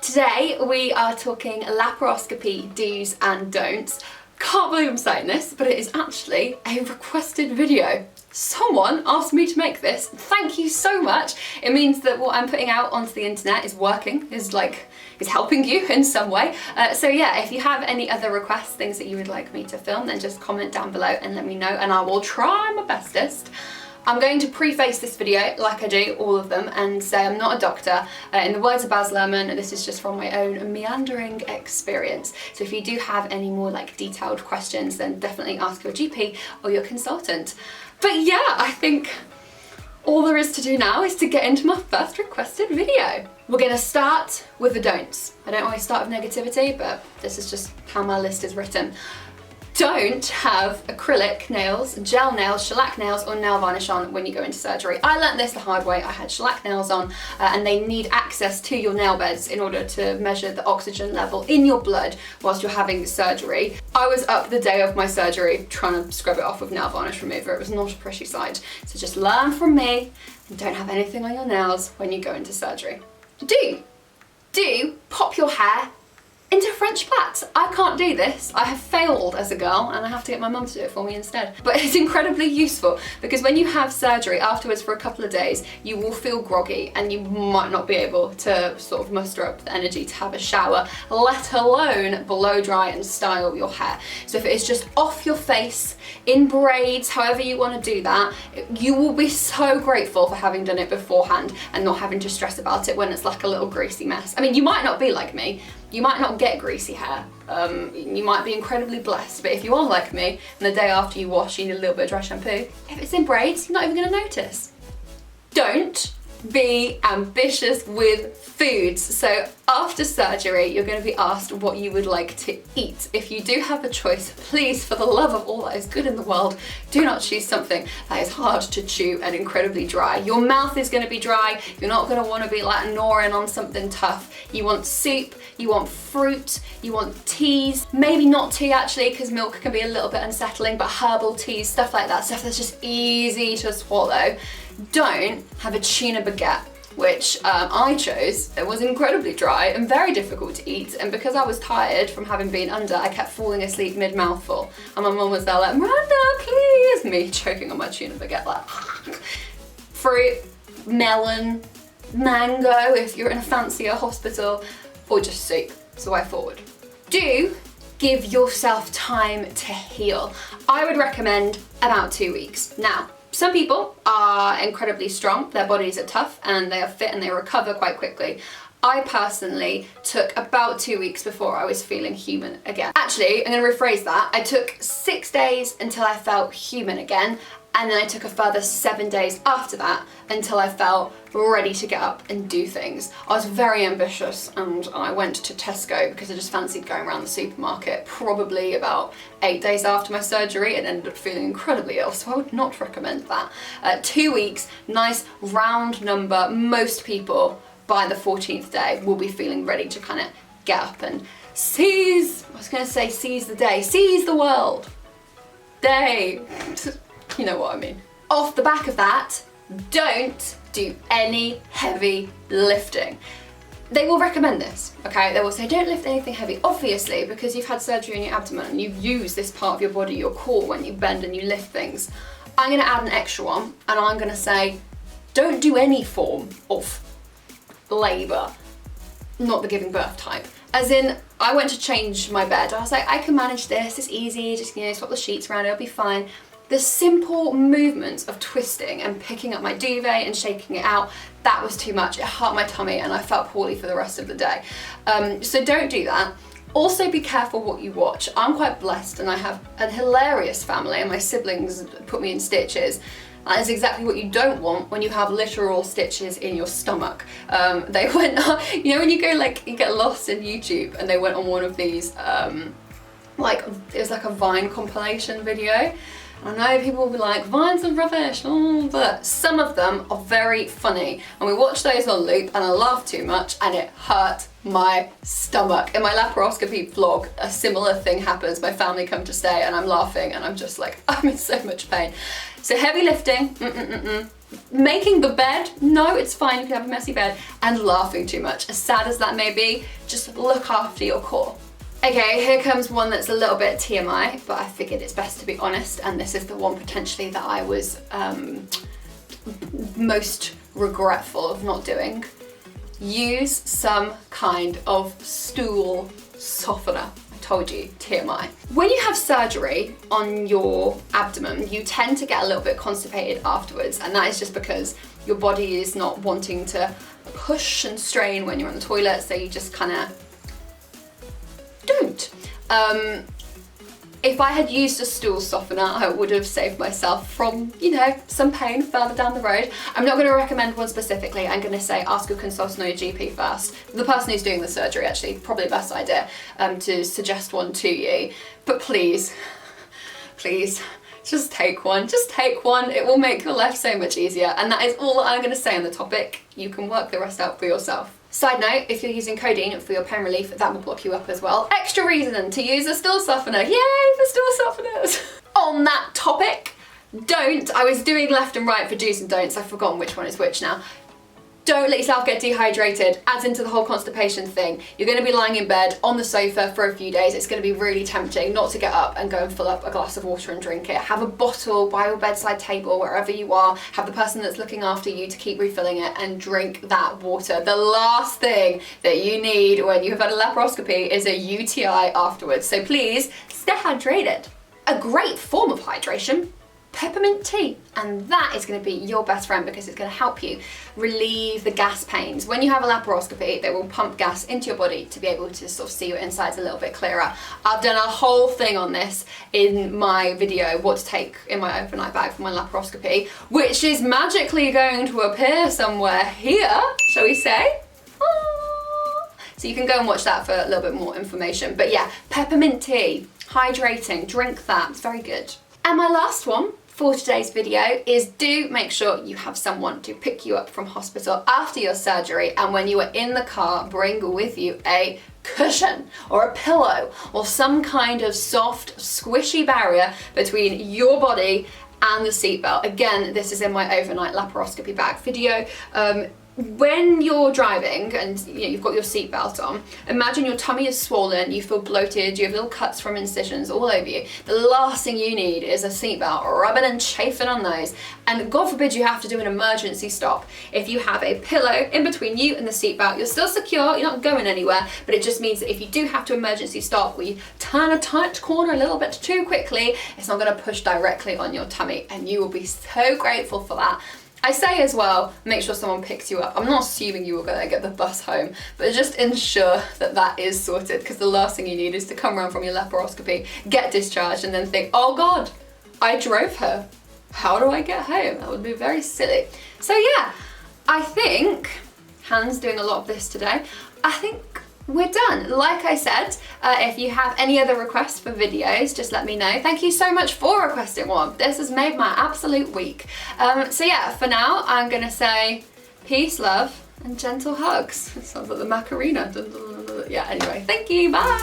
Today we are talking laparoscopy do's and don'ts. Can't believe I'm saying this, but it is actually a requested video. Someone asked me to make this. Thank you so much. It means that what I'm putting out onto the internet is working, is helping you in some way. So yeah, if you have any other requests, things that you would like me to film, then just comment down below and let me know and I will try my bestest. I'm going to preface this video, like I do all of them, and say I'm not a doctor. In the words of Baz Luhrmann, this is just from my own meandering experience. So if you do have any more detailed questions, then definitely ask your GP or your consultant. But yeah, I think all there is to do now is to get into my first requested video. We're gonna start with the don'ts. I don't always start with negativity, but this is just how my list is written. Don't have acrylic nails, gel nails, shellac nails or nail varnish on when you go into surgery. I learnt this the hard way. I had shellac nails on and they need access to your nail beds in order to measure the oxygen level in your blood whilst you're having surgery. I was up the day of my surgery trying to scrub it off with nail varnish remover. It was not a pretty sight. So just learn from me and don't have anything on your nails when you go into surgery. Do pop your hair into French plaits. I can't do this. I have failed as a girl and I have to get my mum to do it for me instead. But it's incredibly useful because when you have surgery afterwards for a couple of days, you will feel groggy and you might not be able to sort of muster up the energy to have a shower, let alone blow dry and style your hair. So if it is just off your face, in braids, however you want to do that, you will be so grateful for having done it beforehand and not having to stress about it when it's like a little greasy mess. I mean, you might not be like me. You might not get greasy hair, you might be incredibly blessed, but if you are like me, and the day after you wash you need a little bit of dry shampoo, if it's in braids, you're not even going to notice. Don't be ambitious with foods. So after surgery, you're going to be asked what you would like to eat. If you do have a choice, please, for the love of all that is good in the world, do not choose something that is hard to chew and incredibly dry. Your mouth is going to be dry. You're not going to want to be gnawing on something tough. You want soup, you want fruit, you want teas. Maybe not tea actually, because milk can be a little bit unsettling, but herbal teas, stuff like that, stuff that's just easy to swallow. Don't have a tuna baguette, which I chose. It was incredibly dry and very difficult to eat, and because I was tired from having been under, I kept falling asleep mid-mouthful, and my mum was there like, Miranda, please, me choking on my tuna baguette like fruit, melon, mango if you're in a fancier hospital, or just soup. It's the way forward. Do give yourself time to heal. I would recommend about 2 weeks. Now, some people are incredibly strong, their bodies are tough and they are fit and they recover quite quickly. I personally took about 2 weeks before I was feeling human again. Actually, I'm going to rephrase that. I took 6 days until I felt human again, and then I took a further 7 days after that until I felt ready to get up and do things. I was very ambitious and I went to Tesco because I just fancied going around the supermarket probably about 8 days after my surgery and ended up feeling incredibly ill, so I would not recommend that. 2 weeks, nice round number. Most people by the 14th day will be feeling ready to kind of get up and seize the day, seize the world. Day. You know what I mean. Off the back of that, don't do any heavy lifting. They will recommend this, okay? They will say don't lift anything heavy, obviously, because you've had surgery on your abdomen and you use this part of your body, your core, when you bend and you lift things. I'm gonna add an extra one and I'm gonna say don't do any form of labour, not the giving birth type. As in, I went to change my bed. I was like, I can manage this, it's easy, just swap the sheets around, it'll be fine. The simple movements of twisting and picking up my duvet and shaking it out, that was too much. It hurt my tummy and I felt poorly for the rest of the day. So don't do that. Also be careful what you watch. I'm quite blessed and I have a hilarious family and my siblings put me in stitches. That is exactly what you don't want when you have literal stitches in your stomach. They went, when you go you get lost in YouTube and they went on one of these, it was like a Vine compilation video. I know people will be like, Vines are rubbish, but some of them are very funny. And we watched those on loop and I laughed too much and it hurt my stomach. In my laparoscopy vlog, a similar thing happens. My family come to stay and I'm laughing and I'm just like, I'm in so much pain. So heavy lifting, Making the bed, no, it's fine, you can have a messy bed, and laughing too much. As sad as that may be, just look after your core. Okay, here comes one that's a little bit TMI, but I figured it's best to be honest, and this is the one potentially that I was most regretful of not doing. Use some kind of stool softener. I told you, TMI. When you have surgery on your abdomen, you tend to get a little bit constipated afterwards, and that is just because your body is not wanting to push and strain when you're on the toilet, so you just kind of don't. If I had used a stool softener, I would have saved myself from, you know, some pain further down the road. I'm not going to recommend one specifically. I'm going to say ask your consultant or your GP first. The person who's doing the surgery, actually, probably the best idea to suggest one to you. But please, please, just take one. Just take one. It will make your life so much easier. And that is all I'm going to say on the topic. You can work the rest out for yourself. Side note, if you're using codeine for your pain relief, that will block you up as well. Extra reason to use a stool softener. Yay for stool softeners! On that topic, I was doing left and right for do's and don'ts. I've forgotten which one is which now. Don't let yourself get dehydrated, adds into the whole constipation thing. You're going to be lying in bed on the sofa for a few days. It's going to be really tempting not to get up and go and fill up a glass of water and drink it. Have a bottle by your bedside table, wherever you are. Have the person that's looking after you to keep refilling it and drink that water. The last thing that you need when you have had a laparoscopy is a UTI afterwards. So please stay hydrated. A great form of hydration, peppermint tea, and that is going to be your best friend because it's going to help you relieve the gas pains. When you have a laparoscopy, they will pump gas into your body to be able to sort of see your insides a little bit clearer. I've done a whole thing on this in my video, what to take in my overnight bag for my laparoscopy, which is magically going to appear somewhere here, shall we say? So you can go and watch that for a little bit more information. But yeah, peppermint tea, hydrating, drink that, it's very good. And my last one for today's video is do make sure you have someone to pick you up from hospital after your surgery, and when you are in the car, bring with you a cushion or a pillow or some kind of soft, squishy barrier between your body and the seatbelt. Again, this is in my overnight laparoscopy bag video. When you're driving and you've got your seatbelt on, imagine your tummy is swollen, you feel bloated, you have little cuts from incisions all over you. The last thing you need is a seatbelt rubbing and chafing on those. And God forbid you have to do an emergency stop. If you have a pillow in between you and the seatbelt, you're still secure, you're not going anywhere, but it just means that if you do have to emergency stop, where you turn a tight corner a little bit too quickly, it's not going to push directly on your tummy, and you will be so grateful for that. I say as well, make sure someone picks you up. I'm not assuming you will go and get the bus home, but just ensure that that is sorted, because the last thing you need is to come around from your laparoscopy, get discharged, and then think, oh God, I drove her. How do I get home? That would be very silly. So yeah, I think, Hannah's doing a lot of this today, I think we're done. Like I said, if you have any other requests for videos, just let me know. Thank you so much for requesting one. This has made my absolute week. So yeah, for now, I'm gonna say peace, love, and gentle hugs. It sounds like the Macarena. Yeah, anyway, thank you, bye.